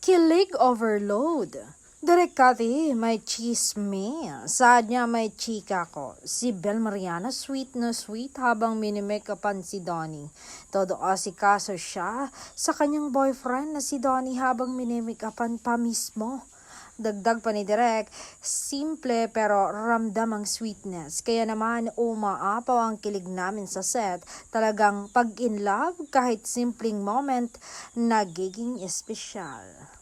Kilig overload. Direk Cathy, may chisme. Saad niya may chika ko. Si Bel Mariana sweet na sweet habang minimake-upan si Donnie. Todo asikaso siya sa kanyang boyfriend na si Donnie habang minimake-upan pa mismo. Dagdag pa ni Direk, simple pero ramdam ang sweetness. Kaya naman umaapaw ang kilig namin sa set. Talagang pag in love kahit simpleng moment nagiging espesyal.